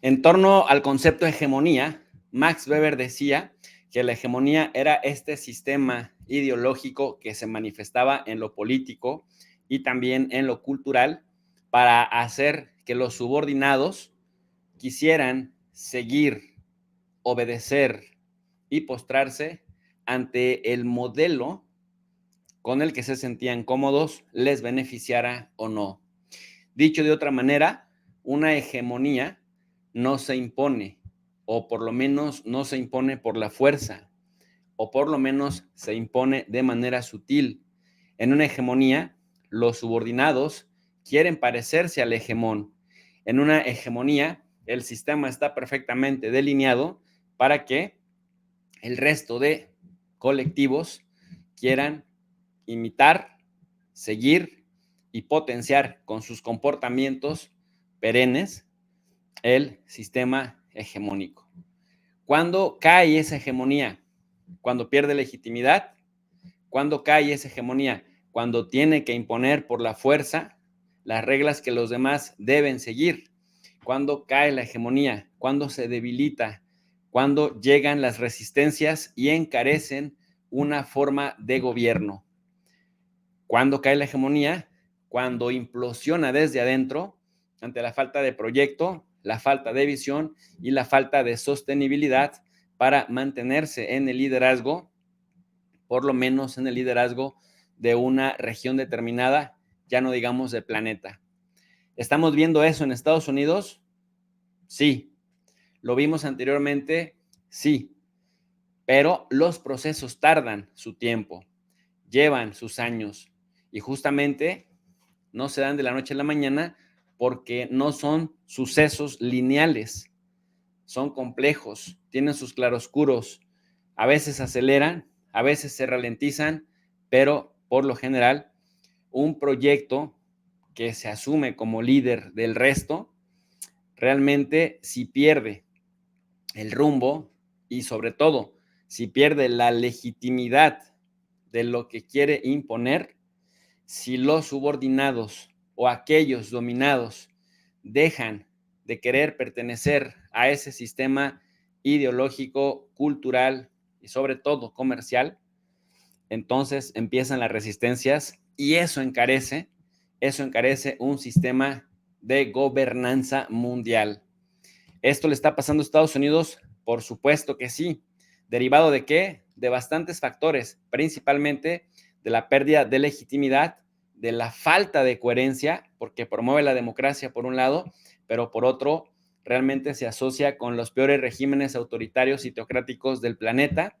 En torno al concepto de hegemonía, Max Weber decía que la hegemonía era este sistema ideológico que se manifestaba en lo político y también en lo cultural para hacer que los subordinados quisieran seguir, obedecer y postrarse ante el modelo con el que se sentían cómodos, les beneficiara o no. Dicho de otra manera, una hegemonía no se impone, o por lo menos no se impone por la fuerza, o por lo menos se impone de manera sutil. En una hegemonía, los subordinados quieren parecerse al hegemón. En una hegemonía, el sistema está perfectamente delineado para que el resto de colectivos quieran imitar, seguir y potenciar con sus comportamientos perennes el sistema hegemónico. ¿Cuándo cae esa hegemonía? Cuando pierde legitimidad. ¿Cuándo cae esa hegemonía? Cuando tiene que imponer por la fuerza las reglas que los demás deben seguir. ¿Cuándo cae la hegemonía? ¿Cuándo se debilita? ¿Cuándo llegan las resistencias y encarecen una forma de gobierno? ¿Cuándo cae la hegemonía? Cuando implosiona desde adentro ante la falta de proyecto, la falta de visión y la falta de sostenibilidad para mantenerse en el liderazgo, por lo menos en el liderazgo de una región determinada, ya no digamos del planeta. ¿Estamos viendo eso en Estados Unidos? Sí. ¿Lo vimos anteriormente? Sí. Pero los procesos tardan su tiempo, llevan sus años y justamente no se dan de la noche a la mañana porque no son sucesos lineales, son complejos, tienen sus claroscuros, a veces aceleran, a veces se ralentizan, pero por lo general un proyecto que se asume como líder del resto, realmente si pierde el rumbo y sobre todo si pierde la legitimidad de lo que quiere imponer, si los subordinados o aquellos dominados dejan de querer pertenecer a ese sistema ideológico, cultural y sobre todo comercial, entonces empiezan las resistencias y eso encarece un sistema de gobernanza mundial. ¿Esto le está pasando a Estados Unidos? Por supuesto que sí. ¿Derivado de qué? De bastantes factores, principalmente de la pérdida de legitimidad, de la falta de coherencia, porque promueve la democracia por un lado, pero por otro, realmente se asocia con los peores regímenes autoritarios y teocráticos del planeta,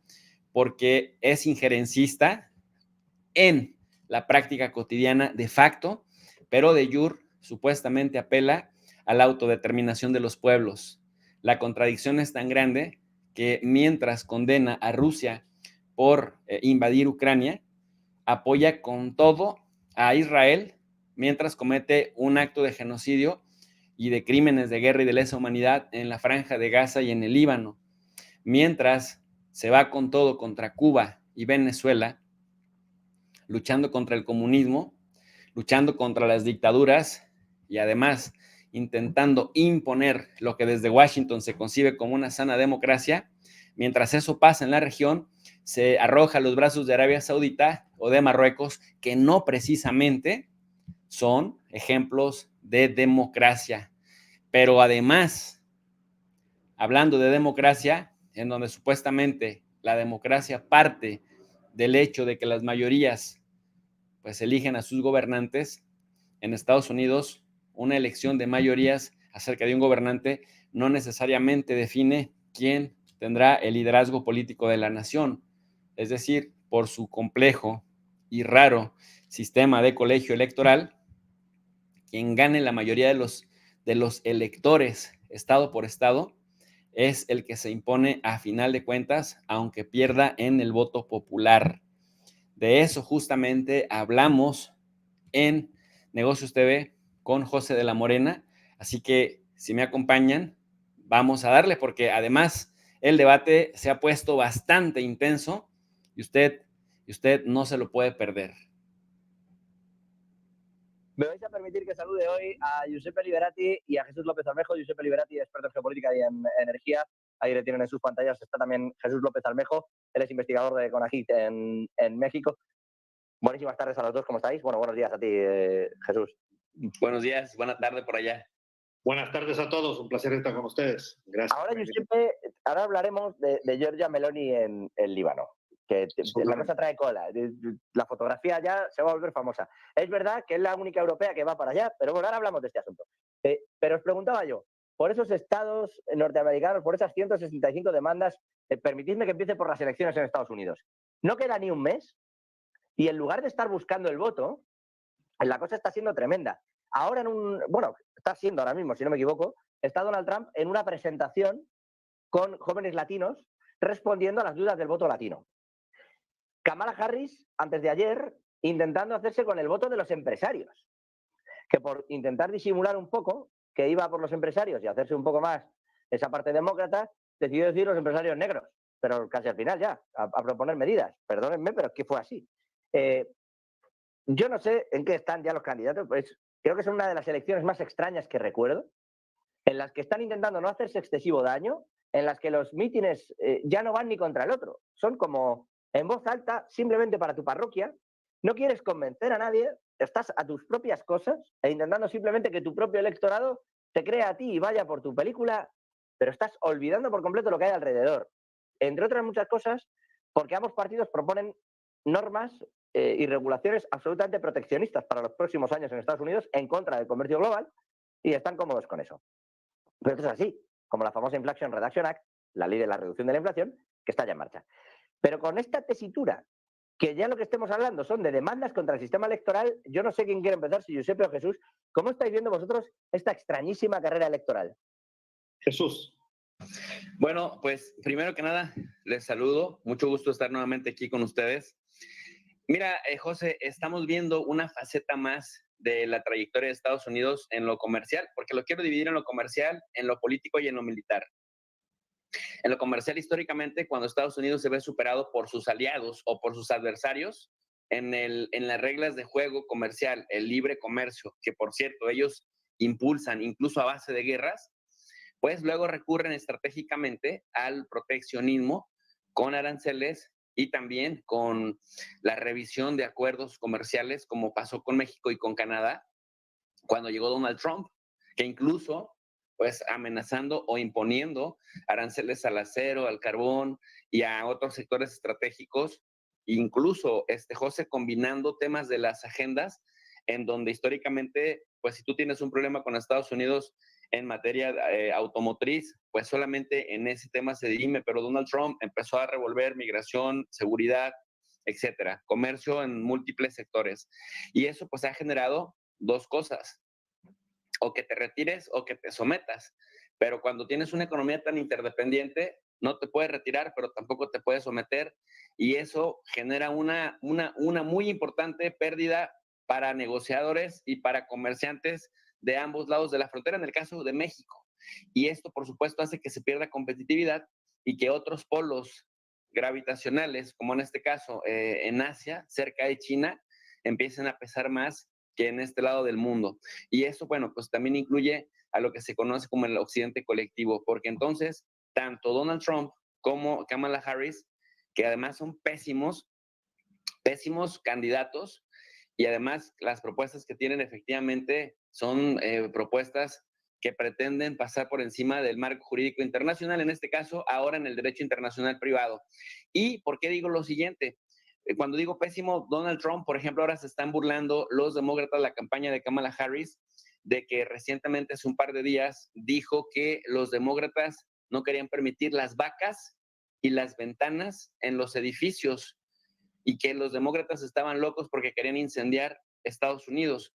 porque es injerencista en la práctica cotidiana de facto, pero de jure supuestamente apela a la autodeterminación de los pueblos. La contradicción es tan grande que mientras condena a Rusia por invadir Ucrania, apoya con todo a Israel mientras comete un acto de genocidio y de crímenes de guerra y de lesa humanidad en la franja de Gaza y en el Líbano. Mientras se va con todo contra Cuba y Venezuela, luchando contra el comunismo, luchando contra las dictaduras y además intentando imponer lo que desde Washington se concibe como una sana democracia. Mientras eso pasa en la región, se arroja a los brazos de Arabia Saudita o de Marruecos, que no precisamente son ejemplos de democracia. Pero además, hablando de democracia, en donde supuestamente la democracia parte del hecho de que las mayorías pues eligen a sus gobernantes. En Estados Unidos, una elección de mayorías acerca de un gobernante no necesariamente define quién tendrá el liderazgo político de la nación. Es decir, por su complejo y raro sistema de colegio electoral, quien gane la mayoría de los electores, estado por estado, es el que se impone a final de cuentas, aunque pierda en el voto popular. De eso justamente hablamos en Negocios TV con José de la Morena. Así que si me acompañan, vamos a darle porque además el debate se ha puesto bastante intenso y usted no se lo puede perder. Me vais a permitir que salude hoy a Giuseppe Liberati y a Jesús López Almejo. Giuseppe Liberati, experto en geopolítica y en energía. Ahí le tienen en sus pantallas. Está también Jesús López Almejo. Él es investigador de CONAGIT en México. Buenísimas tardes a los dos. ¿Cómo estáis? Bueno, buenos días a ti, Jesús. Buenos días, buena tarde por allá. Buenas tardes a todos, un placer estar con ustedes. Gracias. Ahora, Giuseppe, ahora hablaremos de Giorgia Meloni en Líbano, que la cosa trae cola. La fotografía ya se va a volver famosa. Es verdad que es la única europea que va para allá, pero bueno, ahora hablamos de este asunto. Pero os preguntaba yo, por esos estados norteamericanos, por esas 165 demandas, permitidme que empiece por las elecciones en Estados Unidos. No queda ni un mes y en lugar de estar buscando el voto, la cosa está siendo tremenda. Ahora está siendo ahora mismo, si no me equivoco, está Donald Trump en una presentación con jóvenes latinos respondiendo a las dudas del voto latino. Kamala Harris, antes de ayer, intentando hacerse con el voto de los empresarios, que por intentar disimular un poco que iba por los empresarios y hacerse un poco más esa parte demócrata, decidió decir los empresarios negros, pero casi al final ya, a proponer medidas. Perdónenme, pero es que fue así. Yo no sé en qué están ya los candidatos, pues creo que son una de las elecciones más extrañas que recuerdo, en las que están intentando no hacerse excesivo daño, en las que los mítines ya no van ni contra el otro, son como en voz alta, simplemente para tu parroquia, no quieres convencer a nadie, estás a tus propias cosas e intentando simplemente que tu propio electorado te crea a ti y vaya por tu película, pero estás olvidando por completo lo que hay alrededor. Entre otras muchas cosas, porque ambos partidos proponen normas y regulaciones absolutamente proteccionistas para los próximos años en Estados Unidos en contra del comercio global y están cómodos con eso. Pero esto es así, como la famosa Inflation Reduction Act, la ley de la reducción de la inflación, que está ya en marcha. Pero con esta tesitura, que ya lo que estemos hablando son de demandas contra el sistema electoral, yo no sé quién quiere empezar, si Giuseppe o Jesús. ¿Cómo estáis viendo vosotros esta extrañísima carrera electoral? Jesús. Bueno, pues primero que nada, les saludo. Mucho gusto estar nuevamente aquí con ustedes. Mira, José, estamos viendo una faceta más de la trayectoria de Estados Unidos en lo comercial, porque lo quiero dividir en lo comercial, en lo político y en lo militar. En lo comercial, históricamente, cuando Estados Unidos se ve superado por sus aliados o por sus adversarios, en las reglas de juego comercial, el libre comercio, que por cierto ellos impulsan incluso a base de guerras, pues luego recurren estratégicamente al proteccionismo con aranceles y también con la revisión de acuerdos comerciales, como pasó con México y con Canadá, cuando llegó Donald Trump, que incluso pues amenazando o imponiendo aranceles al acero, al carbón y a otros sectores estratégicos, incluso José, combinando temas de las agendas, en donde históricamente, pues si tú tienes un problema con Estados Unidos en materia automotriz, pues solamente en ese tema se dirime, pero Donald Trump empezó a revolver migración, seguridad, etcétera, comercio en múltiples sectores. Y eso pues ha generado dos cosas: o que te retires o que te sometas. Pero cuando tienes una economía tan interdependiente, no te puedes retirar, pero tampoco te puedes someter. Y eso genera una muy importante pérdida para negociadores y para comerciantes de ambos lados de la frontera, en el caso de México. Y esto, por supuesto, hace que se pierda competitividad y que otros polos gravitacionales, como en este caso en Asia, cerca de China, empiecen a pesar más que en este lado del mundo. Y eso, bueno, pues también incluye a lo que se conoce como el occidente colectivo, porque entonces tanto Donald Trump como Kamala Harris, que además son pésimos candidatos, y además las propuestas que tienen efectivamente son propuestas que pretenden pasar por encima del marco jurídico internacional, en este caso ahora en el derecho internacional privado. ¿Y por qué digo lo siguiente? Cuando digo pésimo, Donald Trump, por ejemplo, ahora se están burlando los demócratas, la campaña de Kamala Harris, de que recientemente, hace un par de días, dijo que los demócratas no querían permitir las vacas y las ventanas en los edificios y que los demócratas estaban locos porque querían incendiar Estados Unidos.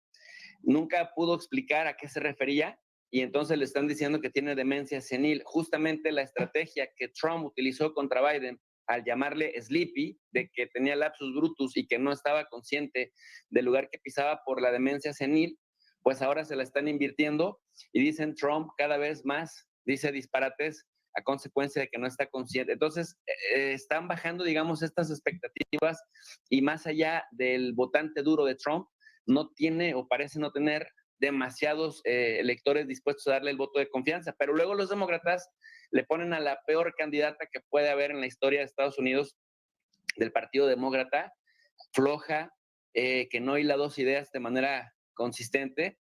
Nunca pudo explicar a qué se refería y entonces le están diciendo que tiene demencia senil. Justamente la estrategia que Trump utilizó contra Biden al llamarle Sleepy, de que tenía lapsus brutus y que no estaba consciente del lugar que pisaba por la demencia senil, pues ahora se la están invirtiendo y dicen Trump cada vez más dice disparates a consecuencia de que no está consciente. Entonces, están bajando, digamos, estas expectativas y más allá del votante duro de Trump, no tiene o parece no tener demasiados electores dispuestos a darle el voto de confianza. Pero luego los demócratas le ponen a la peor candidata que puede haber en la historia de Estados Unidos del Partido Demócrata, floja, que no hila dos ideas de manera consistente,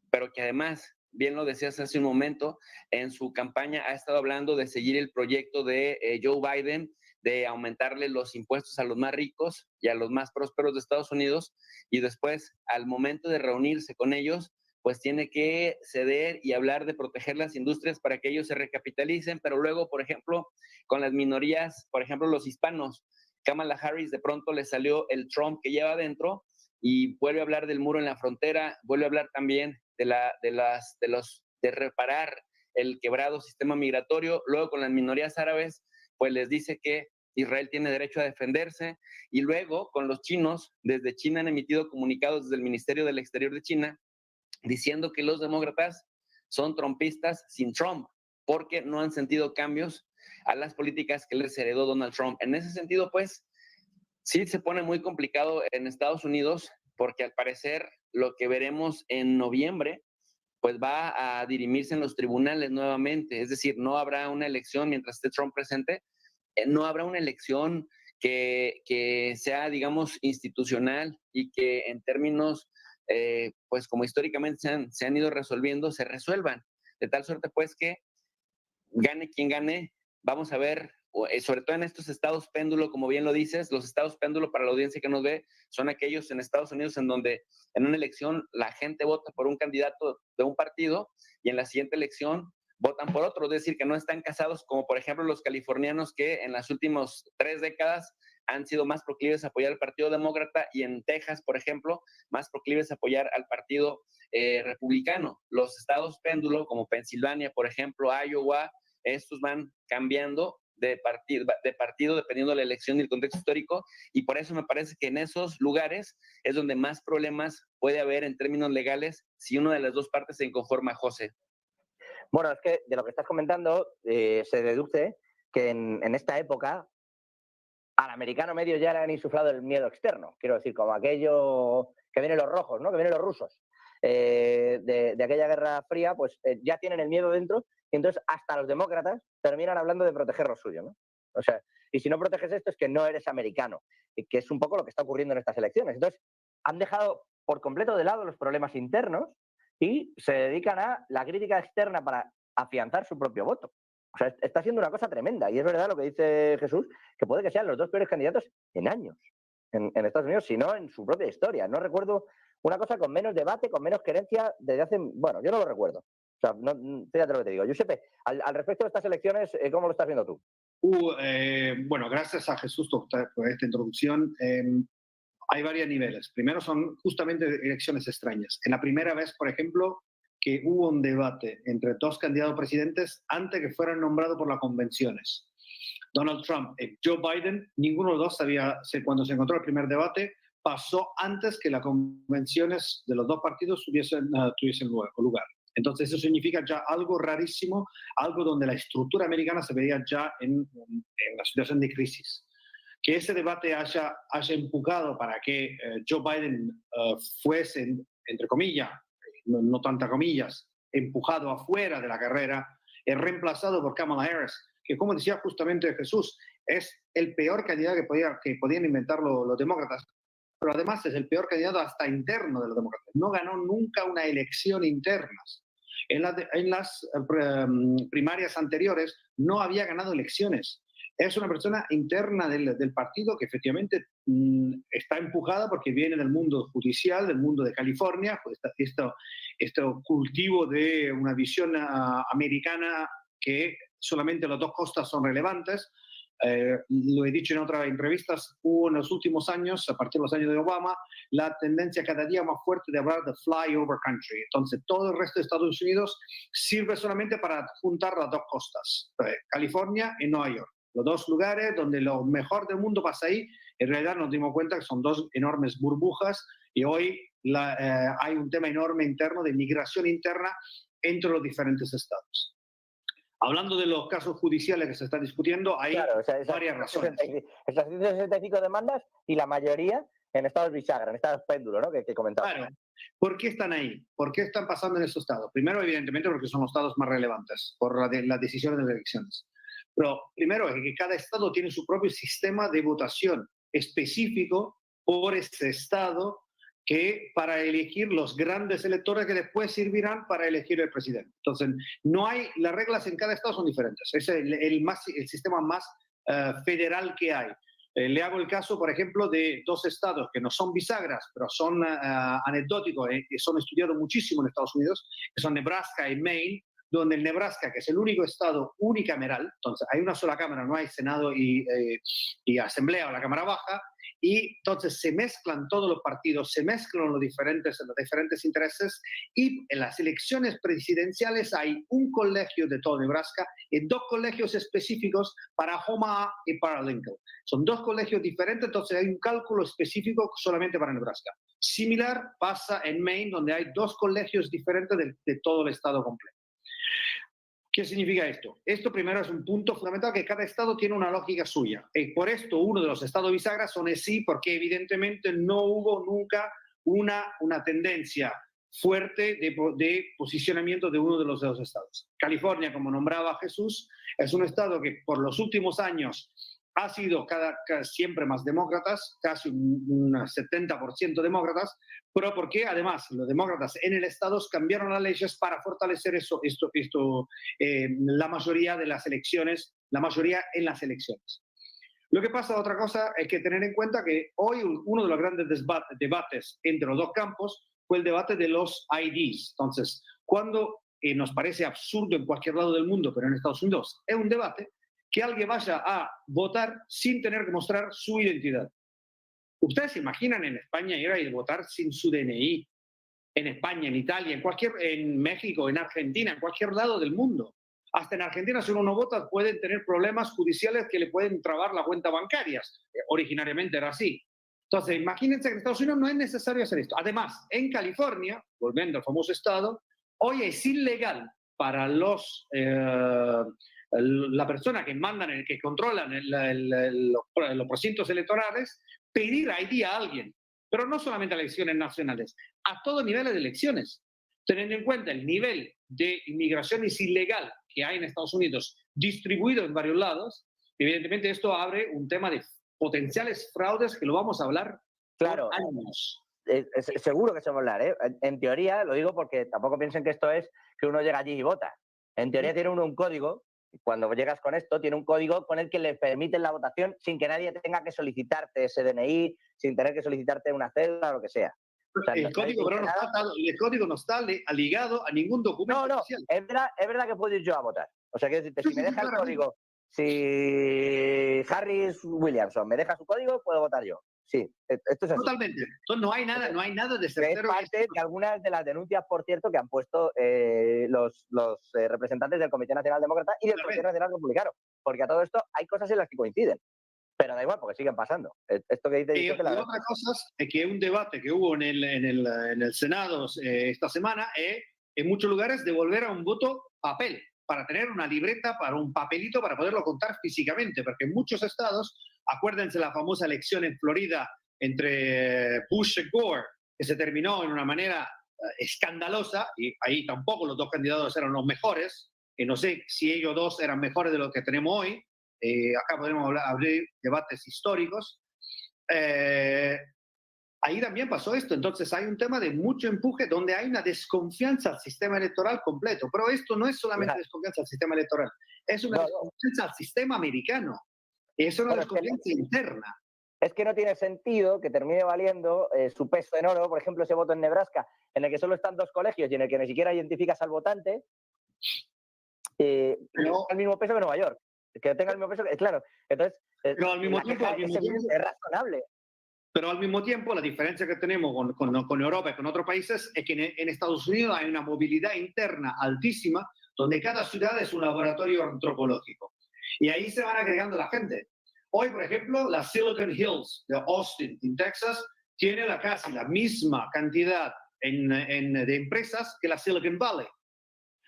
pero que además, bien lo decías hace un momento, en su campaña ha estado hablando de seguir el proyecto de Joe Biden, de aumentarle los impuestos a los más ricos y a los más prósperos de Estados Unidos, y después, al momento de reunirse con ellos, pues tiene que ceder y hablar de proteger las industrias para que ellos se recapitalicen, pero luego, por ejemplo, con las minorías, por ejemplo, los hispanos, Kamala Harris de pronto le salió el Trump que lleva adentro y vuelve a hablar del muro en la frontera, vuelve a hablar también de reparar el quebrado sistema migratorio. Luego con las minorías árabes, pues les dice que Israel tiene derecho a defenderse, y luego con los chinos, desde China han emitido comunicados desde el Ministerio del Exterior de China diciendo que los demócratas son trumpistas sin Trump, porque no han sentido cambios a las políticas que les heredó Donald Trump. En ese sentido, pues, sí se pone muy complicado en Estados Unidos, porque al parecer lo que veremos en noviembre, pues va a dirimirse en los tribunales nuevamente. Es decir, no habrá una elección mientras esté Trump presente, no habrá una elección que sea, digamos, institucional y que en términos, pues como históricamente se han ido resolviendo, se resuelvan. De tal suerte, pues, que gane quien gane, vamos a ver, sobre todo en estos estados péndulo, como bien lo dices, los estados péndulo para la audiencia que nos ve son aquellos en Estados Unidos en donde en una elección la gente vota por un candidato de un partido y en la siguiente elección votan por otro, es decir, que no están casados, como por ejemplo los californianos que en las últimas 3 décadas han sido más proclives a apoyar al Partido Demócrata, y en Texas, por ejemplo, más proclives a apoyar al Partido Republicano. Los estados péndulo, como Pensilvania, por ejemplo, Iowa, estos van cambiando de partido dependiendo de la elección y el contexto histórico, y por eso me parece que en esos lugares es donde más problemas puede haber en términos legales si una de las dos partes se inconforma, José. Bueno, es que de lo que estás comentando se deduce que en esta época al americano medio ya le han insuflado el miedo externo. Quiero decir, como aquello que vienen los rojos, ¿no? Que vienen los rusos. De aquella Guerra Fría, pues ya tienen el miedo dentro, y entonces hasta los demócratas terminan hablando de proteger lo suyo, ¿no? O sea, y si no proteges esto es que no eres americano, que es un poco lo que está ocurriendo en estas elecciones. Entonces, han dejado por completo de lado los problemas internos y se dedican a la crítica externa para afianzar su propio voto. O sea, está siendo una cosa tremenda, y es verdad lo que dice Jesús, que puede que sean los dos peores candidatos en años en Estados Unidos, si no en su propia historia. No recuerdo una cosa con menos debate, con menos querencia desde hace... Bueno, yo no lo recuerdo. O sea, no, fíjate lo que te digo. Giuseppe, al respecto de estas elecciones, ¿cómo lo estás viendo tú? Bueno, gracias a Jesús por esta introducción. Hay varios niveles. Primero son justamente elecciones extrañas. En la primera vez, por ejemplo, que hubo un debate entre dos candidatos presidentes antes que fueran nombrados por las convenciones. Donald Trump y Joe Biden, ninguno de los dos sabía, cuando se encontró el primer debate, pasó antes que las convenciones de los dos partidos tuviesen lugar. Entonces eso significa ya algo rarísimo, algo donde la estructura americana se veía ya en la situación de crisis. Que ese debate haya empujado para que Joe Biden fuese, entre comillas, no tantas comillas, empujado afuera de la carrera, es reemplazado por Kamala Harris, que, como decía justamente Jesús, es el peor candidato que podían inventar los demócratas, pero además es el peor candidato hasta interno de los demócratas. No ganó nunca una elección interna. En las primarias anteriores no había ganado elecciones. Es una persona interna del partido que efectivamente está empujada porque viene del mundo judicial, del mundo de California, pues este cultivo de una visión americana que solamente las dos costas son relevantes. Lo he dicho en otras entrevistas, hubo en los últimos años, a partir de los años de Obama, la tendencia cada día más fuerte de hablar de flyover country. Entonces, todo el resto de Estados Unidos sirve solamente para juntar las dos costas, California y Nueva York. Los dos lugares donde lo mejor del mundo pasa ahí. En realidad nos dimos cuenta que son dos enormes burbujas, y hoy hay un tema enorme interno de migración interna entre los diferentes estados. Hablando de los casos judiciales que se están discutiendo, hay varias razones. Esas 165 demandas, y la mayoría en estados bisagra, en estados péndulo, ¿no? Que comentaba. Claro. ¿Por qué están ahí? ¿Por qué están pasando en esos estados? Primero, evidentemente, porque son los estados más relevantes por las decisiones de las elecciones. Pero primero es que cada estado tiene su propio sistema de votación específico por ese estado que para elegir los grandes electores que después servirán para elegir el presidente. Entonces, no hay, las reglas en cada estado son diferentes. Es el sistema más federal que hay. Le hago el caso, por ejemplo, de dos estados que no son bisagras, pero son anecdóticos, que son estudiados muchísimo en Estados Unidos, que son Nebraska y Maine, donde el Nebraska, que es el único estado unicameral, entonces hay una sola cámara, no hay Senado y Asamblea o la Cámara Baja, y entonces se mezclan todos los partidos, se mezclan los diferentes intereses, y en las elecciones presidenciales hay un colegio de todo Nebraska y dos colegios específicos para Omaha y para Lincoln. Son dos colegios diferentes, entonces hay un cálculo específico solamente para Nebraska. Similar pasa en Maine, donde hay dos colegios diferentes de todo el estado completo. ¿Qué significa esto? Esto primero es un punto fundamental, que cada estado tiene una lógica suya. Y por esto uno de los estados bisagras son así, porque evidentemente no hubo nunca una tendencia fuerte de posicionamiento de uno de los dos estados. California, como nombraba Jesús, es un estado que por los últimos años ha sido siempre más demócratas, casi un 70% demócratas, pero porque además los demócratas en el estado cambiaron las leyes para fortalecer la mayoría de las elecciones, la mayoría en las elecciones. Lo que pasa, otra cosa, es que tener en cuenta que hoy uno de los grandes debates entre los dos campos fue el debate de los IDs. Entonces, cuando nos parece absurdo en cualquier lado del mundo, pero en Estados Unidos es un debate, que alguien vaya a votar sin tener que mostrar su identidad. ¿Ustedes se imaginan en España ir a votar sin su DNI? En España, en Italia, en México, en Argentina, en cualquier lado del mundo. Hasta en Argentina, si uno no vota, pueden tener problemas judiciales que le pueden trabar la cuenta bancaria. Originariamente era así. Entonces, imagínense que en Estados Unidos no es necesario hacer esto. Además, en California, volviendo al famoso estado, hoy es ilegal para la persona que mandan, que controlan los recintos electorales, pedir ID a alguien, pero no solamente a elecciones nacionales, a todo nivel de elecciones, teniendo en cuenta el nivel de inmigración ilegal que hay en Estados Unidos, distribuido en varios lados. Evidentemente esto abre un tema de potenciales fraudes que lo vamos a hablar claro, por años. Seguro que se va a hablar, ¿eh? En teoría, lo digo porque tampoco piensen que esto es que uno llega allí y vota. En teoría tiene uno un código. Cuando llegas con esto, tiene un código con el que le permiten la votación sin que nadie tenga que solicitarte ese DNI, sin tener que solicitarte una cédula o lo que sea. O sea, el código no está ligado a ningún documento oficial. Es verdad que puedo ir yo a votar. O sea, que decirte, si me deja el código, si Harris Williamson me deja su código, puedo votar yo. Sí, esto es así. Totalmente. Entonces no hay nada de certero. Es parte de algunas de las denuncias, por cierto, que han puesto los representantes del Comité Nacional Demócrata y del Comité Nacional Republicano. Porque a todo esto hay cosas en las que coinciden. Pero da igual, porque siguen pasando. Esto que dice... Y otra cosa es que un debate que hubo en el Senado esta semana es, en muchos lugares, de volver a un voto papel, para tener una libreta, para un papelito, para poderlo contar físicamente. Porque en muchos estados, acuérdense la famosa elección en Florida entre Bush y Gore, que se terminó en una manera escandalosa, y ahí tampoco los dos candidatos eran los mejores, no sé si ellos dos eran mejores de lo que tenemos hoy. Acá podemos abrir debates históricos. Ahí también pasó esto. Entonces hay un tema de mucho empuje donde hay una desconfianza al sistema electoral completo. Pero esto no es solamente desconfianza al sistema electoral, es una desconfianza al sistema americano. Es una desconfianza interna. Es que no tiene sentido que termine valiendo su peso en oro, por ejemplo, ese voto en Nebraska, en el que solo están dos colegios y en el que ni siquiera identificas al votante, no al mismo peso que Nueva York. Que tenga el mismo peso, claro. Entonces, pero al mismo tiempo, es razonable. Pero al mismo tiempo, la diferencia que tenemos con Europa y con otros países es que en Estados Unidos hay una movilidad interna altísima, donde cada ciudad es un laboratorio antropológico. Y ahí se van agregando la gente. Hoy, por ejemplo, la Silicon Hills de Austin, en Texas, tiene casi la misma cantidad de empresas que la Silicon Valley.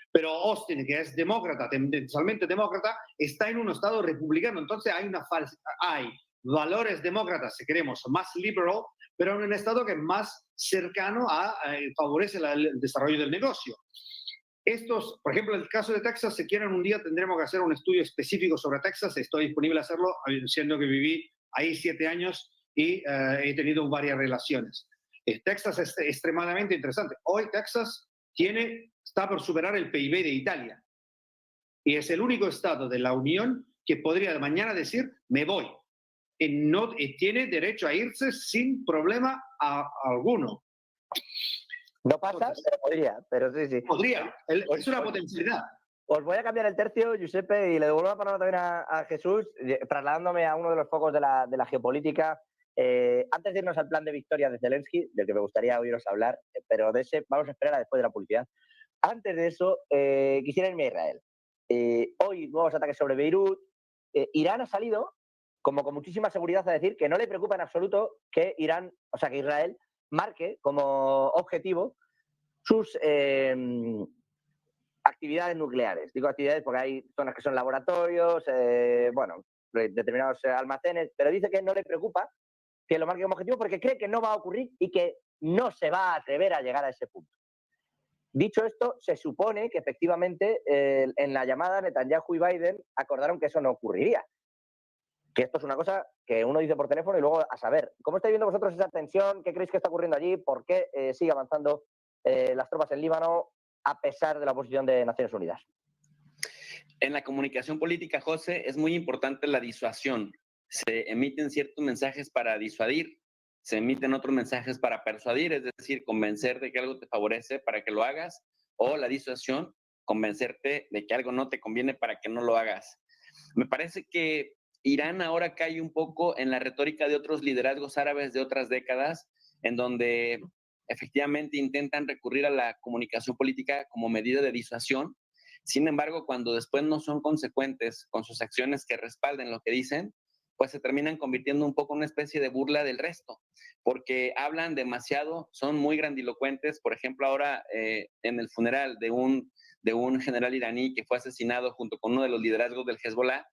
Pero Austin, que es demócrata, tendencialmente demócrata, está en un estado republicano. Entonces hay valores demócratas, si queremos, más liberal, pero en un estado que es más cercano favorece el desarrollo del negocio. Estos, por ejemplo, el caso de Texas, si quieren un día tendremos que hacer un estudio específico sobre Texas. Estoy disponible a hacerlo, siendo que viví ahí 7 años y he tenido varias relaciones. Texas es extremadamente interesante. Hoy Texas está por superar el PIB de Italia y es el único estado de la Unión que podría mañana decir, me voy. Y tiene derecho a irse sin problema alguno. No pasa, pero podría, pero sí. Podría, es una potencialidad. Os voy a cambiar el tercio, Giuseppe, y le devuelvo la palabra también a Jesús, trasladándome a uno de los focos de la geopolítica. Antes de irnos al plan de victoria de Zelensky, del que me gustaría oíros hablar, pero de ese vamos a esperar a después de la publicidad. Antes de eso, quisiera irme a Israel. Hoy, nuevos ataques sobre Beirut. Irán ha salido, como con muchísima seguridad, a decir que no le preocupa en absoluto que Israel marque como objetivo sus actividades nucleares. Digo actividades porque hay zonas que son laboratorios, determinados almacenes, pero dice que no le preocupa que lo marque como objetivo porque cree que no va a ocurrir y que no se va a atrever a llegar a ese punto. Dicho esto, se supone que efectivamente en la llamada Netanyahu y Biden acordaron que eso no ocurriría. Que esto es una cosa que uno dice por teléfono y luego a saber. ¿Cómo estáis viendo vosotros esa tensión? ¿Qué creéis que está ocurriendo allí? ¿Por qué sigue avanzando las tropas en Líbano a pesar de la oposición de Naciones Unidas? En la comunicación política, José, es muy importante la disuasión. Se emiten ciertos mensajes para disuadir, se emiten otros mensajes para persuadir, es decir, convencer de que algo te favorece para que lo hagas, o la disuasión, convencerte de que algo no te conviene para que no lo hagas. Me parece que Irán ahora cae un poco en la retórica de otros liderazgos árabes de otras décadas, en donde efectivamente intentan recurrir a la comunicación política como medida de disuasión. Sin embargo, cuando después no son consecuentes con sus acciones que respalden lo que dicen, pues se terminan convirtiendo un poco en una especie de burla del resto, porque hablan demasiado, son muy grandilocuentes. Por ejemplo, ahora en el funeral de un general iraní que fue asesinado junto con uno de los liderazgos del Hezbollah,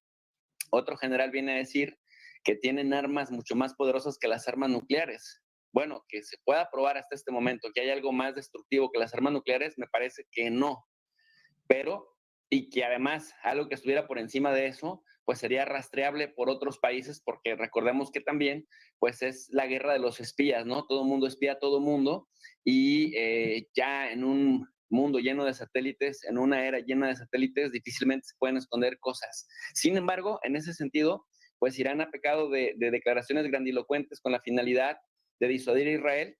otro general viene a decir que tienen armas mucho más poderosas que las armas nucleares. Bueno, que se pueda probar hasta este momento que hay algo más destructivo que las armas nucleares, me parece que no. Pero, y que además algo que estuviera por encima de eso, pues sería rastreable por otros países, porque recordemos que también, pues es la guerra de los espías, ¿no? Todo el mundo espía a todo el mundo y ya en un mundo lleno de satélites, en una era llena de satélites, difícilmente se pueden esconder cosas. Sin embargo, en ese sentido, pues Irán ha pecado de declaraciones grandilocuentes con la finalidad de disuadir a Israel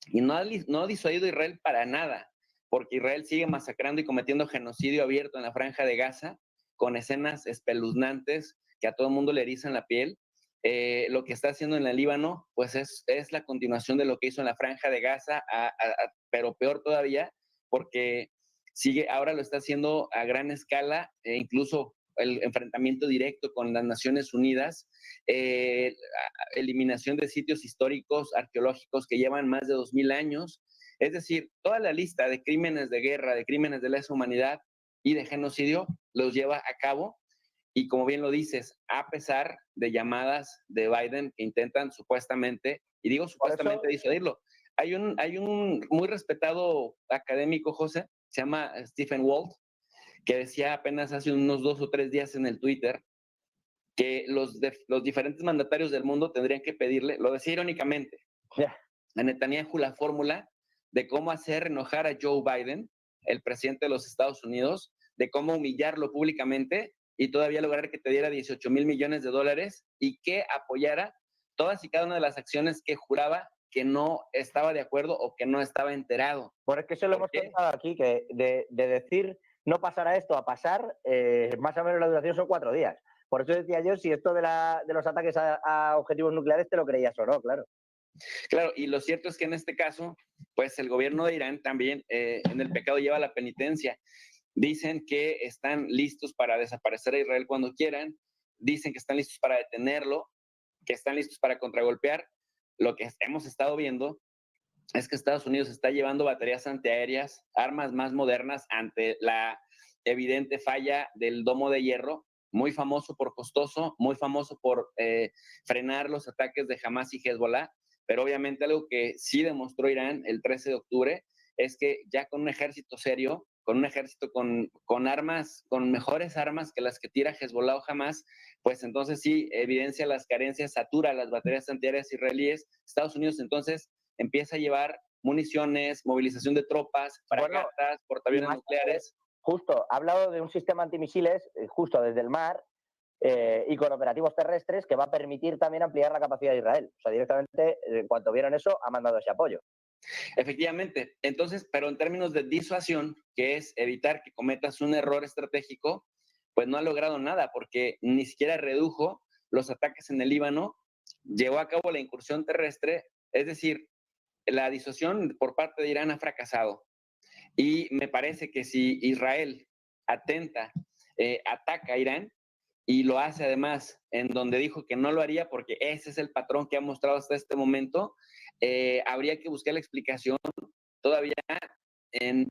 y no ha disuadido a Israel para nada, porque Israel sigue masacrando y cometiendo genocidio abierto en la Franja de Gaza, con escenas espeluznantes que a todo el mundo le erizan la piel. Lo que está haciendo en el Líbano, pues es la continuación de lo que hizo en la Franja de Gaza, pero peor todavía, porque ahora lo está haciendo a gran escala, incluso el enfrentamiento directo con las Naciones Unidas, eliminación de sitios históricos, arqueológicos que llevan más de 2000 años. Es decir, toda la lista de crímenes de guerra, de crímenes de lesa humanidad y de genocidio los lleva a cabo. Y como bien lo dices, a pesar de llamadas de Biden que intentan supuestamente, y digo supuestamente disuadirlo. Hay un muy respetado académico, José, se llama Stephen Walt, que decía apenas hace unos 2 o 3 días en el Twitter que los diferentes mandatarios del mundo tendrían que pedirle, lo decía irónicamente, a Netanyahu la fórmula de cómo hacer enojar a Joe Biden, el presidente de los Estados Unidos, de cómo humillarlo públicamente y todavía lograr que te diera $18 mil millones y que apoyara todas y cada una de las acciones que juraba que no estaba de acuerdo o que no estaba enterado. Bueno, es que eso lo hemos contado aquí, que de decir no pasará esto a pasar, más o menos la duración son 4 días. Por eso decía yo, si esto de los ataques a objetivos nucleares te lo creías o no, claro. Claro, y lo cierto es que en este caso, pues el gobierno de Irán también en el pecado lleva la penitencia. Dicen que están listos para desaparecer a Israel cuando quieran, dicen que están listos para detenerlo, que están listos para contragolpear. Lo que hemos estado viendo es que Estados Unidos está llevando baterías antiaéreas, armas más modernas ante la evidente falla del domo de hierro, muy famoso por costoso, muy famoso por frenar los ataques de Hamas y Hezbollah, pero obviamente algo que sí demostró Irán el 13 de octubre es que ya con un ejército serio, con un ejército con armas, con mejores armas que las que tira Hezbollah o Hamas, pues entonces sí evidencia las carencias, satura las baterías antiaéreas israelíes. Estados Unidos entonces empieza a llevar municiones, movilización de tropas, fragatas, portaaviones nucleares. Justo, ha hablado de un sistema antimisiles justo desde el mar y con operativos terrestres que va a permitir también ampliar la capacidad de Israel. O sea, directamente, en cuanto vieron eso, ha mandado ese apoyo. Efectivamente. Entonces, pero en términos de disuasión, que es evitar que cometas un error estratégico, pues no ha logrado nada, porque ni siquiera redujo los ataques en el Líbano, llevó a cabo la incursión terrestre, es decir, la disuasión por parte de Irán ha fracasado. Y me parece que si Israel ataca a Irán, y lo hace además en donde dijo que no lo haría porque ese es el patrón que ha mostrado hasta este momento, habría que buscar la explicación todavía en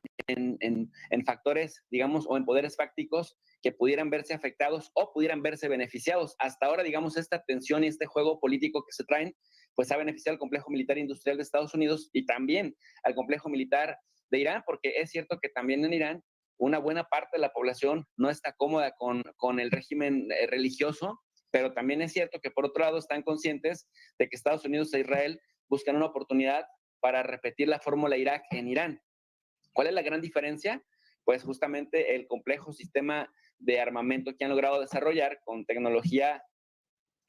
factores, digamos, o en poderes fácticos que pudieran verse afectados o pudieran verse beneficiados. Hasta ahora, digamos, esta tensión y este juego político que se traen, pues ha beneficiado al complejo militar industrial de Estados Unidos y también al complejo militar de Irán, porque es cierto que también en Irán una buena parte de la población no está cómoda con el régimen religioso, pero también es cierto que por otro lado están conscientes de que Estados Unidos e Israel buscan una oportunidad para repetir la fórmula Irak en Irán. ¿Cuál es la gran diferencia? Pues justamente el complejo sistema de armamento que han logrado desarrollar con tecnología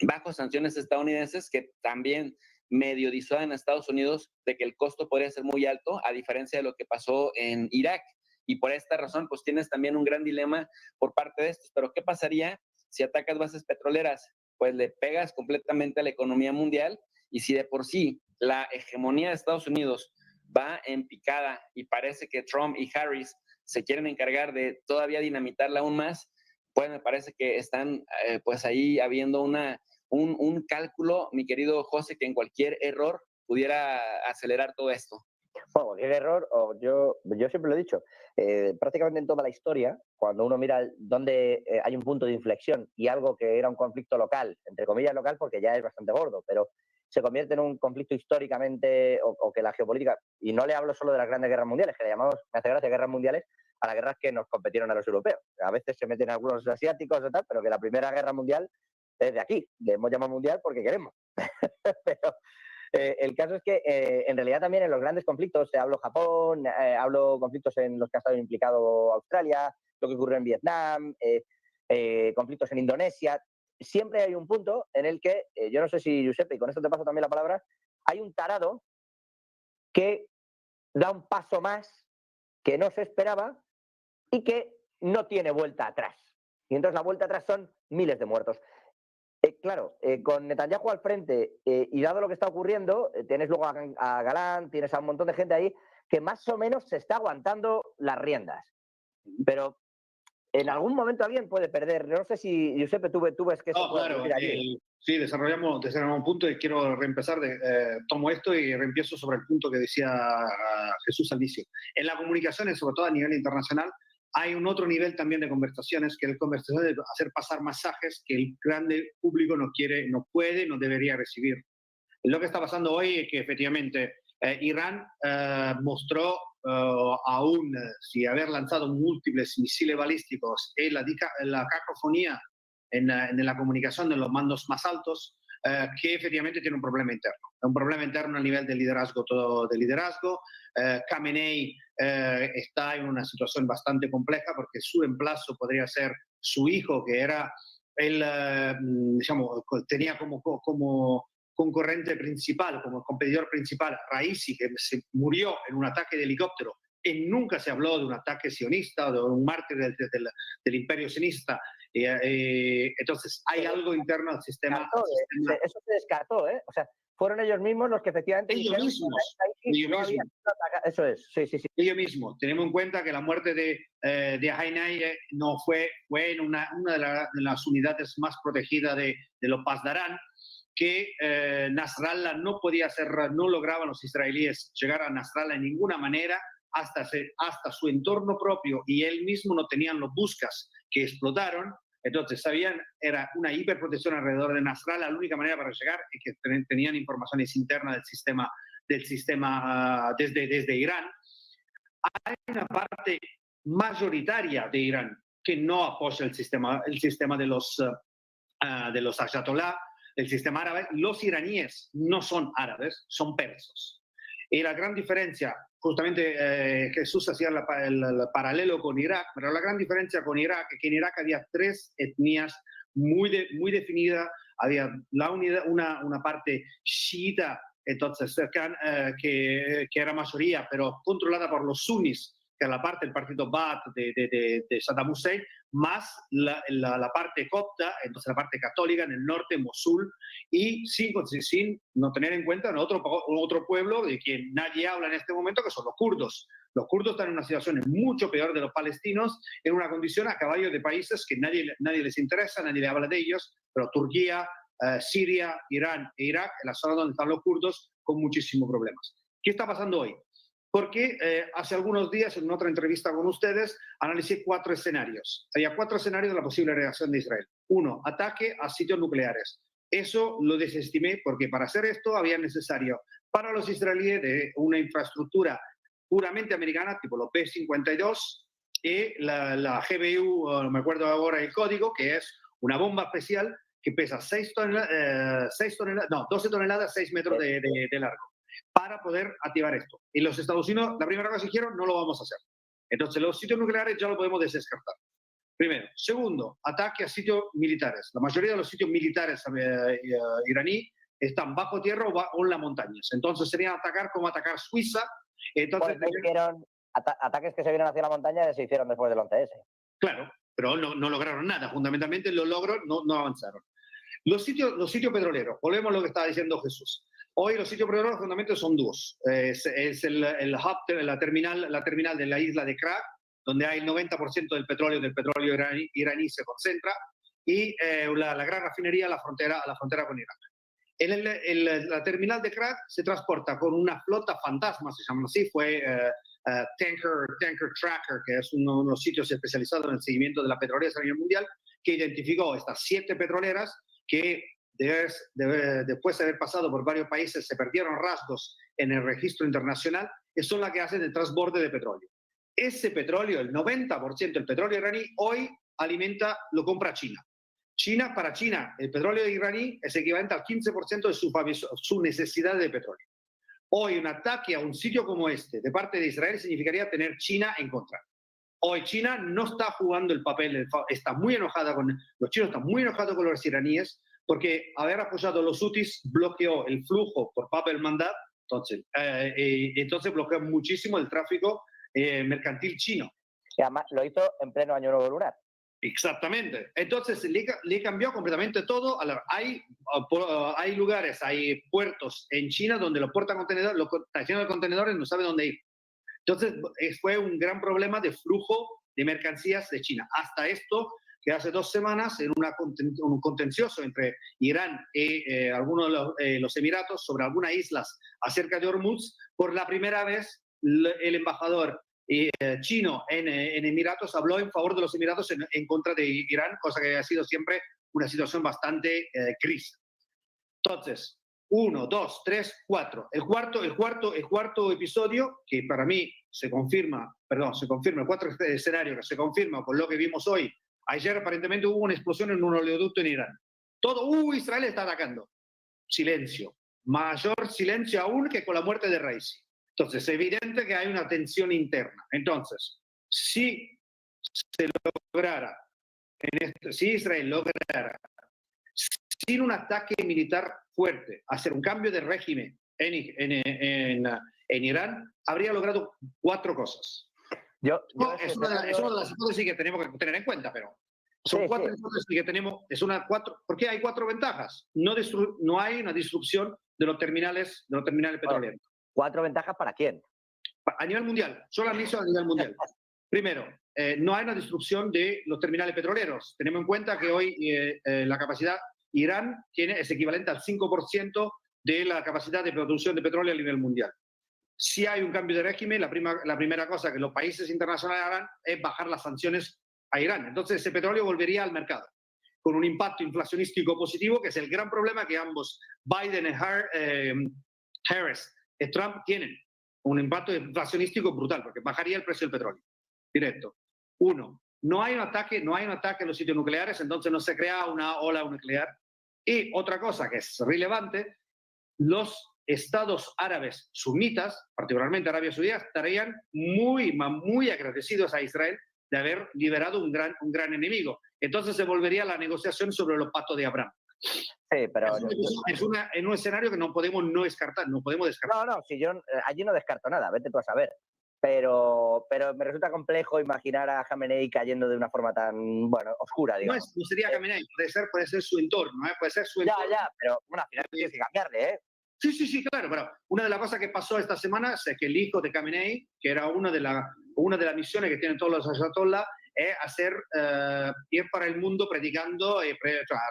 bajo sanciones estadounidenses que también medio disuaden a Estados Unidos de que el costo podría ser muy alto, a diferencia de lo que pasó en Irak. Y por esta razón, pues tienes también un gran dilema por parte de estos. Pero ¿qué pasaría si atacas bases petroleras? Pues le pegas completamente a la economía mundial y si de por sí la hegemonía de Estados Unidos va en picada y parece que Trump y Harris se quieren encargar de todavía dinamitarla aún más, pues me parece que están pues ahí habiendo un cálculo, mi querido José, que en cualquier error pudiera acelerar todo esto. Bueno, cualquier error, yo siempre lo he dicho, prácticamente en toda la historia, cuando uno mira dónde hay un punto de inflexión y algo que era un conflicto local, entre comillas local porque ya es bastante gordo, pero se convierte en un conflicto históricamente o que la geopolítica, y no le hablo solo de las grandes guerras mundiales, que le llamamos, me hace gracia, guerras mundiales, a las guerras que nos competieron a los europeos. A veces se meten algunos asiáticos o tal, pero que la Primera Guerra Mundial es de aquí, le hemos llamado mundial porque queremos. Pero el caso es que en realidad también en los grandes conflictos, hablo Japón, hablo conflictos en los que ha estado implicado Australia, lo que ocurrió en Vietnam, conflictos en Indonesia, siempre hay un punto en el que, yo no sé si Giuseppe, y con esto te paso también la palabra, hay un tarado que da un paso más que no se esperaba y que no tiene vuelta atrás. Y entonces la vuelta atrás son miles de muertos. Claro, con Netanyahu al frente y dado lo que está ocurriendo, tienes luego a Galán, tienes a un montón de gente ahí que más o menos se está aguantando las riendas. Pero en algún momento alguien puede perder. No sé si, Giuseppe, tú ves que eso puede ocurrir allí. Sí, desarrollamos un punto y quiero reempezar. Tomo esto y reempiezo sobre el punto que decía Jesús al inicio. En la comunicación, sobre todo a nivel internacional, hay un otro nivel también de conversaciones, que es la conversación de hacer pasar mensajes que el grande público no quiere, no puede, no debería recibir. Lo que está pasando hoy es que efectivamente Irán mostró, aún sin haber lanzado múltiples misiles balísticos, la cacofonía en la comunicación de los mandos más altos, que efectivamente tiene un problema interno. Un problema interno a nivel de liderazgo, todo de liderazgo. Khamenei está en una situación bastante compleja porque su reemplazo podría ser su hijo, que era tenía como concurrente principal, como competidor principal, Raisi, que se murió en un ataque de helicóptero. Y nunca se habló de un ataque sionista o de un mártir del imperio sionista. Entonces, hay algo interno al sistema. Eso se descartó, ¿eh? O sea, fueron ellos mismos los que efectivamente... Ellos mismos. Eso es, sí. Ellos mismos. Tenemos en cuenta que la muerte de Hainai no fue en una de las unidades más protegidas de los Pasdarán, que Nasrallah no podía hacer, no lograban los israelíes llegar a Nasrallah de ninguna manera hasta su entorno propio, y él mismo no tenían los buscas que explotaron. Entonces, sabían, era una hiperprotección alrededor de Nasrallah, la única manera para llegar es que tenían informaciones internas del sistema desde Irán. Hay una parte mayoritaria de Irán que no apoya el sistema de los ayatolá, el sistema árabe. Los iraníes no son árabes, son persos. Y la gran diferencia, justamente Jesús hacía el paralelo con Irak, pero la gran diferencia con Irak es que en Irak había tres etnias muy definidas. Había una parte chiita, entonces que era mayoría, pero controlada por los sunnis, que era la parte del partido Baath de Saddam Hussein, más la parte copta, entonces la parte católica en el norte, Mosul, y sin no tener en cuenta otro pueblo de quien nadie habla en este momento, que son los kurdos. Los kurdos están en una situación mucho peor de los palestinos, en una condición a caballo de países que nadie les interesa, nadie le habla de ellos, pero Turquía, Siria, Irán e Irak, en la zona donde están los kurdos, con muchísimos problemas. ¿Qué está pasando hoy? Porque hace algunos días, en otra entrevista con ustedes, analicé 4 escenarios. Había 4 escenarios de la posible reacción de Israel. 1, ataque a sitios nucleares. Eso lo desestimé porque para hacer esto había necesario para los israelíes de una infraestructura puramente americana, tipo los P-52, y la GBU, no me acuerdo ahora el código, que es una bomba especial que pesa 12 toneladas, 6 metros de largo, para poder activar esto. Y los Estados Unidos, la primera cosa que dijeron, no lo vamos a hacer. Entonces, los sitios nucleares ya lo podemos descartar. Primero. Segundo, ataque a sitios militares. La mayoría de los sitios militares iraní están bajo tierra o en las montañas. Entonces, sería atacar como atacar Suiza. Entonces, ataques que se vieron hacia la montaña se hicieron después del 11S. Claro, pero no lograron nada. Fundamentalmente, los logros no avanzaron. Los sitios petroleros, volvemos a lo que estaba diciendo Jesús. Hoy los sitios petroleros fundamentalmente son 2. Es el hub, la terminal de la isla de Krak, donde hay el 90% del petróleo iraní se concentra, y la gran refinería a la frontera con Irak. La terminal de Krak se transporta con una flota fantasma, se llama así, fue Tanker Tracker, que es uno de los sitios especializados en el seguimiento de la petrolera a nivel mundial, que identificó estas 7 petroleras que después de haber pasado por varios países se perdieron rasgos en el registro internacional, y son las que hacen el transborde de petróleo. Ese petróleo, el 90% del petróleo iraní, hoy lo compra China. Para China, el petróleo iraní es equivalente al 15% de su necesidad de petróleo. Hoy un ataque a un sitio como este de parte de Israel significaría tener China en contra. Hoy China no está jugando el papel, está muy enojada los chinos están muy enojados con los iraníes, porque haber apoyado a los hutis bloqueó el flujo por Bab el-Mandab, entonces bloqueó muchísimo el tráfico mercantil chino. Y además lo hizo en pleno año nuevo lunar. Exactamente. Entonces le cambió completamente todo. Hay lugares, hay puertos en China donde los portacontenedores, los estaciones de contenedores no saben dónde ir. Entonces fue un gran problema de flujo de mercancías de China. Hasta esto, que hace 2 semanas, en un contencioso entre Irán y algunos de los Emiratos sobre algunas islas acerca de Hormuz, por la primera vez el embajador chino en Emiratos habló en favor de los Emiratos en contra de Irán, cosa que ha sido siempre una situación bastante crisis. Entonces, 1, 2, 3, 4. El cuarto episodio, que para mí se confirma el 4 escenario que se confirma con lo que vimos hoy. Ayer aparentemente hubo una explosión en un oleoducto en Irán. Israel está atacando. Silencio. Mayor silencio aún que con la muerte de Raisi. Entonces, es evidente que hay una tensión interna. Entonces, si Israel lograra, sin un ataque militar fuerte, hacer un cambio de régimen en Irán, habría logrado 4 cosas. Es una de las hipótesis que tenemos que tener en cuenta, pero son 4 hipótesis que tenemos. ¿Por qué hay 4 ventajas? No hay una disrupción de los terminales petroleros. 4 ventajas para quién? A nivel mundial, solamente a nivel mundial. Primero, no hay una disrupción de los terminales petroleros. Tenemos en cuenta que hoy la capacidad Irán es equivalente al 5% de la capacidad de producción de petróleo a nivel mundial. Si hay un cambio de régimen, la primera cosa que los países internacionales harán es bajar las sanciones a Irán. Entonces ese petróleo volvería al mercado con un impacto inflacionístico positivo, que es el gran problema que ambos, Biden y Harris y Trump, tienen. Un impacto inflacionístico brutal, porque bajaría el precio del petróleo directo. Uno, no hay un ataque a los sitios nucleares, entonces no se crea una ola nuclear. Y otra cosa que es relevante, los estados árabes sunitas, particularmente Arabia Saudí, estarían muy agradecidos a Israel de haber liberado un gran enemigo. Entonces se volvería a la negociación sobre los pactos de Abraham. Sí, pero... En un escenario que no podemos descartar. No, si yo allí no descarto nada, vete tú a saber. Pero me resulta complejo imaginar a Khamenei cayendo de una forma tan, oscura, digamos. No sería Khamenei, puede ser su entorno, ¿eh? Puede ser su entorno. Ya, pero al final tienes que cambiarle, ¿eh? Sí, claro, pero una de las cosas que pasó esta semana es que el hijo de Khamenei, que era una de las misiones que tienen todos los ayatollah, es ir para el mundo predicando,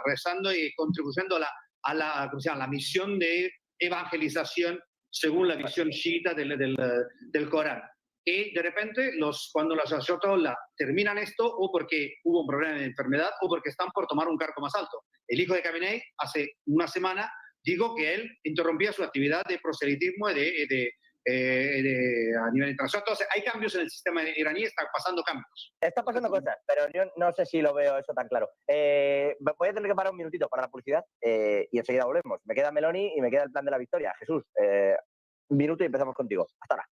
rezando y contribuyendo a la misión de evangelización según la visión chiita del Corán. Y de repente, cuando los ayatollah terminan esto, o porque hubo un problema de enfermedad, o porque están por tomar un cargo más alto. El hijo de Khamenei, hace una semana, dijo que él interrumpía su actividad de proselitismo a nivel internacional. Entonces, hay cambios en el sistema iraní, están pasando cambios. Están pasando cosas, pero yo no sé si lo veo eso tan claro. Voy a tener que parar un minutito para la publicidad y enseguida volvemos. Me queda Meloni y me queda el plan de la victoria. Jesús, un minuto y empezamos contigo. Hasta ahora.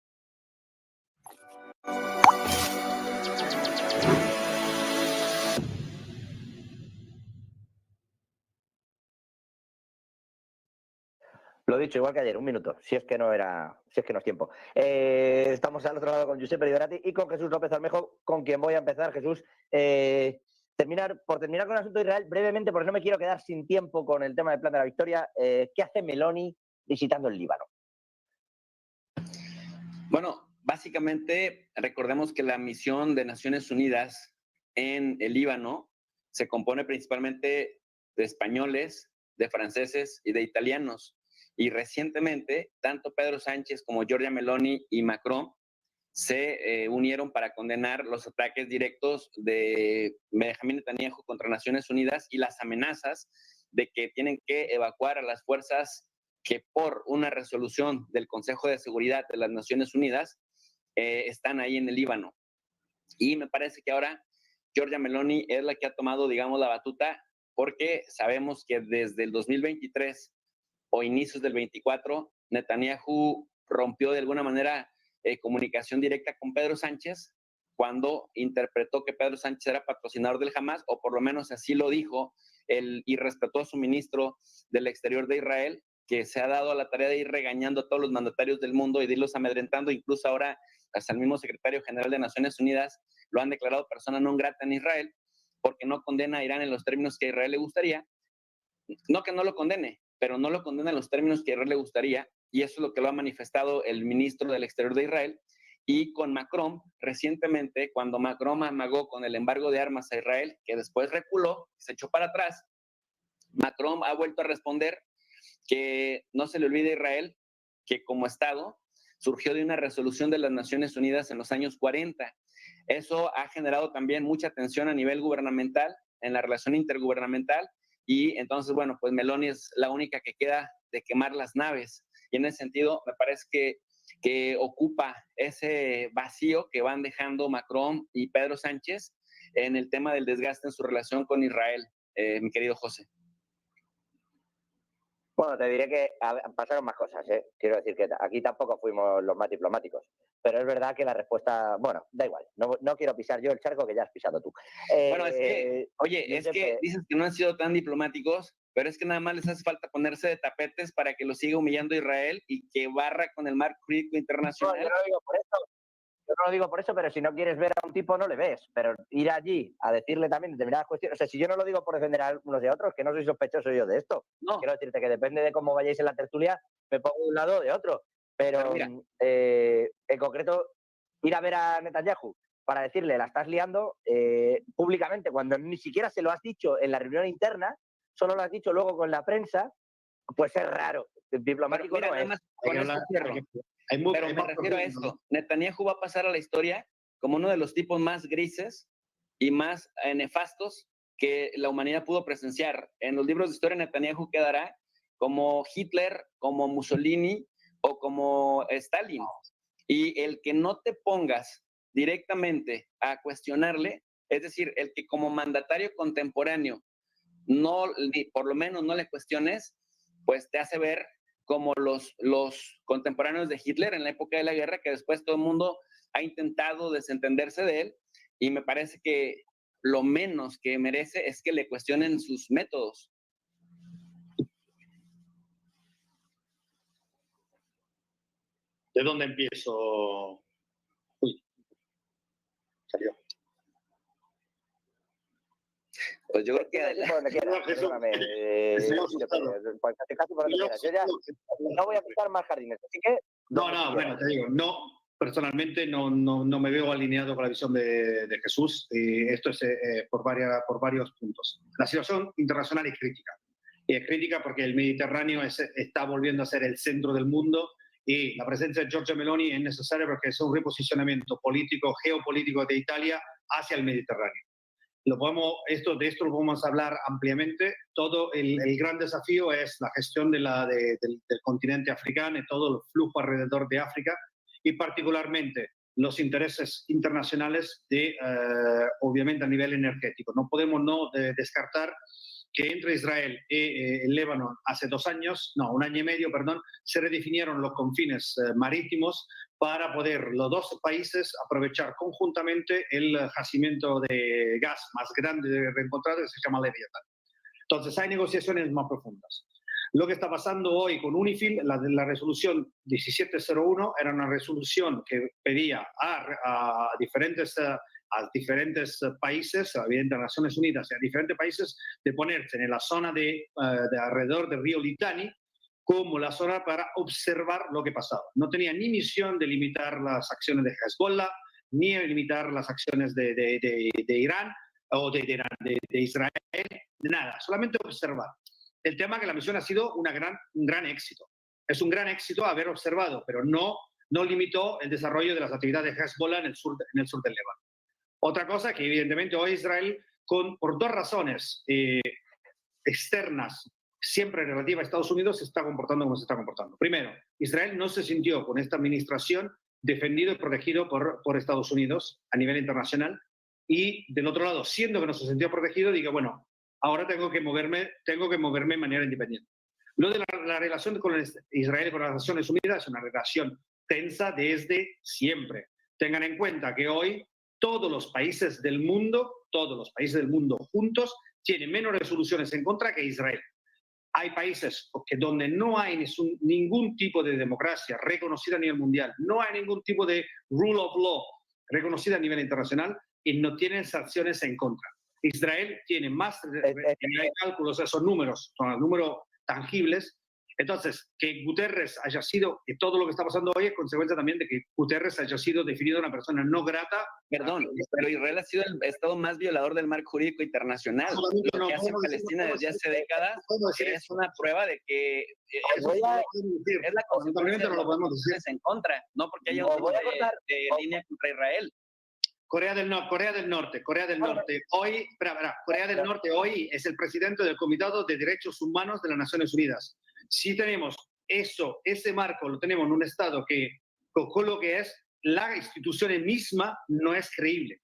Lo dicho, igual que ayer, un minuto, si es que no es tiempo. Estamos al otro lado con Giuseppe Liberati y con Jesús López Armejo, con quien voy a empezar, Jesús. Terminar con el asunto de Israel brevemente, porque no me quiero quedar sin tiempo con el tema del plan de la victoria. ¿Qué hace Meloni visitando el Líbano? Bueno, básicamente recordemos que la misión de Naciones Unidas en el Líbano se compone principalmente de españoles, de franceses y de italianos. Y recientemente, tanto Pedro Sánchez como Giorgia Meloni y Macron se unieron para condenar los ataques directos de Benjamín Netanyahu contra Naciones Unidas y las amenazas de que tienen que evacuar a las fuerzas que por una resolución del Consejo de Seguridad de las Naciones Unidas están ahí en el Líbano. Y me parece que ahora Giorgia Meloni es la que ha tomado, digamos, la batuta, porque sabemos que desde el 2023 o inicios del 24, Netanyahu rompió de alguna manera comunicación directa con Pedro Sánchez cuando interpretó que Pedro Sánchez era patrocinador del Hamas, o por lo menos así lo dijo, y respetó a su ministro del Exterior de Israel, que se ha dado a la tarea de ir regañando a todos los mandatarios del mundo y de irlos amedrentando. Incluso ahora hasta el mismo secretario general de Naciones Unidas lo han declarado persona non grata en Israel porque no condena a Irán en los términos que a Israel le gustaría. No que no lo condene, pero no lo condena en los términos que a Israel le gustaría, y eso es lo que lo ha manifestado el ministro del Exterior de Israel. Y con Macron, recientemente, cuando Macron amagó con el embargo de armas a Israel, que después reculó, se echó para atrás, Macron ha vuelto a responder que no se le olvide a Israel que como Estado surgió de una resolución de las Naciones Unidas en los años 40. Eso ha generado también mucha tensión a nivel gubernamental, en la relación intergubernamental, y entonces, bueno, pues Meloni es la única que queda de quemar las naves. Y en ese sentido, me parece que ocupa ese vacío que van dejando Macron y Pedro Sánchez en el tema del desgaste en su relación con Israel, mi querido José. Bueno, te diré que pasaron más cosas, ¿eh? Quiero decir que aquí tampoco fuimos los más diplomáticos, pero es verdad que la respuesta, bueno, da igual, no quiero pisar yo el charco que ya has pisado tú. Bueno, es que, oye, es que dices que no han sido tan diplomáticos, pero es que nada más les hace falta ponerse de tapetes para que lo siga humillando Israel y que barra con el marco jurídico internacional. No, yo no lo digo por eso. Yo no lo digo por eso, pero si no quieres ver a un tipo, no le ves. Pero ir allí a decirle también determinadas cuestiones. O sea, si yo no lo digo por defender a unos y a otros, que no soy sospechoso yo de esto. No. Quiero decirte que depende de cómo vayáis en la tertulia, me pongo de un lado o de otro. Pero en concreto, ir a ver a Netanyahu para decirle, la estás liando públicamente, cuando ni siquiera se lo has dicho en la reunión interna, solo lo has dicho luego con la prensa, pues es raro. Diplomático no es. Pero me refiero a esto. Netanyahu va a pasar a la historia como uno de los tipos más grises y más nefastos que la humanidad pudo presenciar. En los libros de historia, Netanyahu quedará como Hitler, como Mussolini o como Stalin. Y el que no te pongas directamente a cuestionarle, es decir, el que como mandatario contemporáneo no, por lo menos no le cuestiones, pues te hace ver como los contemporáneos de Hitler en la época de la guerra, que después todo el mundo ha intentado desentenderse de él, y me parece que lo menos que merece es que le cuestionen sus métodos. ¿De dónde empiezo? Uy, salió. Pues yo creo que por donde quieras, perdóname. Yo ya no voy a pisar más jardines, así que... No, bueno, te digo, no, personalmente no me veo alineado con la visión de Jesús. Esto es por varios puntos. La situación internacional es crítica. Y es crítica porque el Mediterráneo está volviendo a ser el centro del mundo, y la presencia de Giorgia Meloni es necesaria porque es un reposicionamiento político, geopolítico de Italia hacia el Mediterráneo. De esto lo podemos hablar ampliamente. Todo el gran desafío es la gestión del continente africano y todo el flujo alrededor de África, y particularmente los intereses internacionales obviamente a nivel energético. No podemos descartar que entre Israel y el Líbano hace un año y medio, se redefinieron los confines marítimos para poder los dos países aprovechar conjuntamente el yacimiento de gas más grande encontrado, que se llama Leviatán. Entonces hay negociaciones más profundas. Lo que está pasando hoy con UNIFIL, la resolución 1701, era una resolución que pedía a diferentes países, evidentemente a Naciones Unidas y a diferentes países, de ponerse en la zona de alrededor del río Litani como la zona para observar lo que pasaba. No tenía ni misión de limitar las acciones de Hezbollah, ni de limitar las acciones de Irán o de Israel, de nada, solamente observar. El tema es que la misión ha sido un gran éxito. Es un gran éxito haber observado, pero no limitó el desarrollo de las actividades de Hezbollah en el sur del Líbano. Otra cosa que evidentemente hoy Israel, por dos razones externas, siempre relativa a Estados Unidos, se está comportando como se está comportando. Primero, Israel no se sintió con esta administración defendido y protegido por Estados Unidos a nivel internacional, y del otro lado, siendo que no se sintió protegido, digo, bueno, ahora tengo que moverme de manera independiente. Lo de la relación con Israel y con las Naciones Unidas es una relación tensa desde siempre. Tengan en cuenta que hoy todos los países del mundo juntos tienen menos resoluciones en contra que Israel. Hay países donde no hay ningún tipo de democracia reconocida a nivel mundial, no hay ningún tipo de rule of law reconocida a nivel internacional, y no tienen sanciones en contra. Israel tiene más cálculos, esos números, son los números tangibles. Entonces, que Guterres haya sido, que todo lo que está pasando hoy es consecuencia también de que Guterres haya sido definido una persona no grata. Perdón, pero Israel ha sido el estado más violador del marco jurídico internacional. Lo que hace Palestina desde hace décadas es una prueba de que es la consecuencia de los en contra, no porque haya un de línea contra Israel. Corea del Norte. Hoy es el presidente del Comité de Derechos Humanos de las Naciones Unidas. Si tenemos ese marco, lo tenemos en un Estado que, con lo que es, la institución misma no es creíble.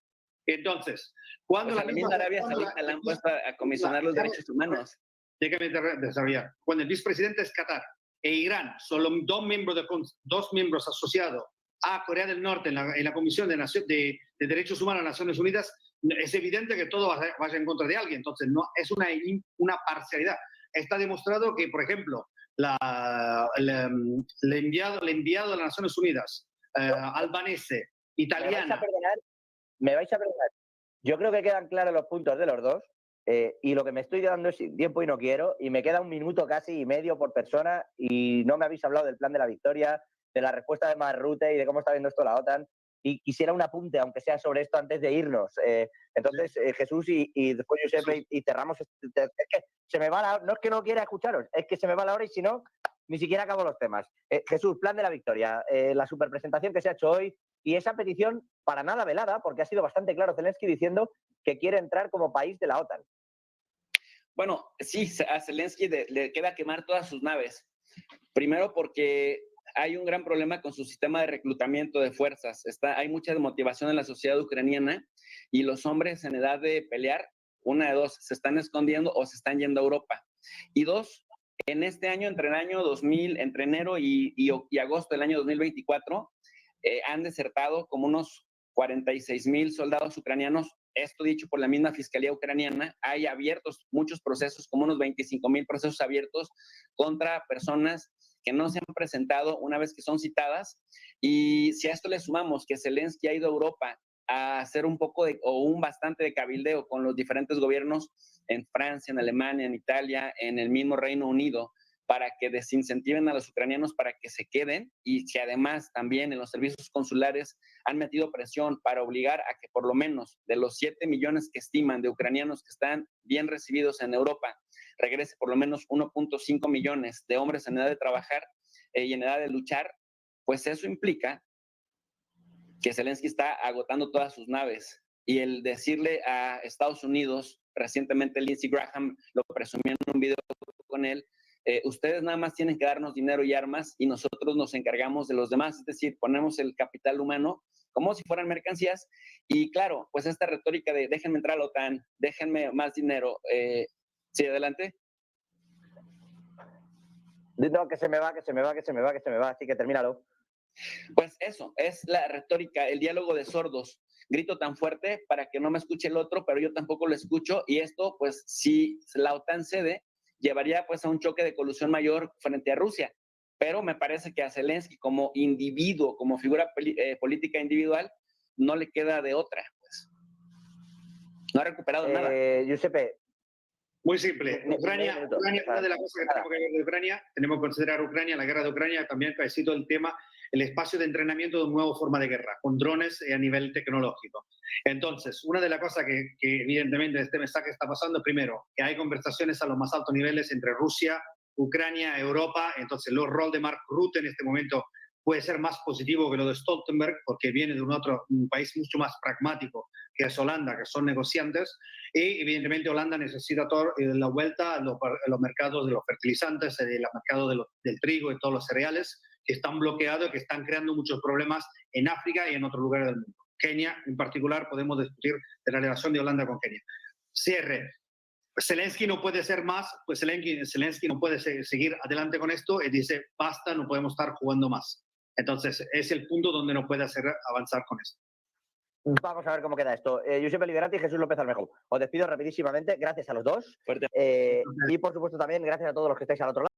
Entonces, cuando pues la Arabia Saudita la han puesto a comisionar los derechos humanos. Déjame desarrollar. Cuando el vicepresidente es Qatar e Irán son los dos miembros asociados a Corea del Norte en la Comisión de Derechos Humanos de las Naciones Unidas, es evidente que todo vaya en contra de alguien. Entonces, no es una parcialidad. Está demostrado que, por ejemplo, el enviado de las Naciones Unidas, albanese, italiana... Me vais a perdonar. Yo creo que quedan claros los puntos de los dos, y lo que me estoy dando es tiempo y no quiero, y me queda 1 minuto casi y medio por persona, y no me habéis hablado del plan de la victoria, de la respuesta de Mark Rutte y de cómo está viendo esto la OTAN, y quisiera un apunte, aunque sea sobre esto, antes de irnos. Entonces, Jesús y después Josep, y cerramos. Es que se me va la hora, no es que no quiera escucharos, es que se me va la hora y si no, ni siquiera acabo los temas. Jesús, plan de la victoria, la superpresentación que se ha hecho hoy y esa petición para nada velada, porque ha sido bastante claro Zelensky diciendo que quiere entrar como país de la OTAN. Bueno, sí, a Zelensky le queda quemar todas sus naves. Primero porque hay un gran problema con su sistema de reclutamiento de fuerzas. Hay mucha desmotivación en la sociedad ucraniana y los hombres en edad de pelear, una de dos, se están escondiendo o se están yendo a Europa. Y dos, en este año, entre enero y agosto del año 2024, han desertado como unos 46,000 soldados ucranianos. Esto dicho por la misma Fiscalía Ucraniana. Hay abiertos muchos procesos, como unos 25,000 procesos abiertos contra personas que no se han presentado una vez que son citadas. Y si a esto le sumamos que Zelensky ha ido a Europa a hacer un poco bastante de cabildeo con los diferentes gobiernos en Francia, en Alemania, en Italia, en el mismo Reino Unido, para que desincentiven a los ucranianos para que se queden, y que además también en los servicios consulares han metido presión para obligar a que por lo menos de los 7 millones que estiman de ucranianos que están bien recibidos en Europa, regrese por lo menos 1.5 millones de hombres en edad de trabajar y en edad de luchar. Pues eso implica que Zelensky está agotando todas sus naves. Y el decirle a Estados Unidos, recientemente Lindsey Graham lo presumió en un video con él, ustedes nada más tienen que darnos dinero y armas y nosotros nos encargamos de los demás, es decir, ponemos el capital humano como si fueran mercancías. Y claro, pues esta retórica de déjenme entrar a la OTAN, déjenme más dinero. Sí, adelante. No, que se me va, así que termínalo. Pues eso, es la retórica, el diálogo de sordos. Grito tan fuerte para que no me escuche el otro, pero yo tampoco lo escucho, y esto, pues, si la OTAN cede, llevaría pues a un choque de colusión mayor frente a Rusia. Pero me parece que a Zelensky como individuo, como figura política individual, no le queda de otra, pues. No ha recuperado nada. Giuseppe. Muy simple. Ucrania, una de las cosas que tenemos que ver de Ucrania, tenemos que considerar Ucrania, la guerra de Ucrania, también ha sido el tema, el espacio de entrenamiento de una nueva forma de guerra, con drones a nivel tecnológico. Entonces, una de las cosas que evidentemente este mensaje está pasando, primero, que hay conversaciones a los más altos niveles entre Rusia, Ucrania, Europa. Entonces, el rol de Mark Rutte en este momento puede ser más positivo que lo de Stoltenberg, porque viene de un país mucho más pragmático, que es Holanda, que son negociantes, y evidentemente Holanda necesita la vuelta a los mercados de los fertilizantes, el mercado del trigo y todos los cereales, que están bloqueados y que están creando muchos problemas en África y en otros lugares del mundo. Kenia, en particular, podemos discutir de la relación de Holanda con Kenia. Cierre. Zelensky no puede ser más, pues Zelensky no puede seguir adelante con esto y dice, basta, no podemos estar jugando más. Entonces, es el punto donde no puede hacer avanzar con esto. Vamos a ver cómo queda esto. Giuseppe Liberati y Jesús López Armejo. Os despido rapidísimamente. Gracias a los dos. Y por supuesto también gracias a todos los que estáis al otro lado.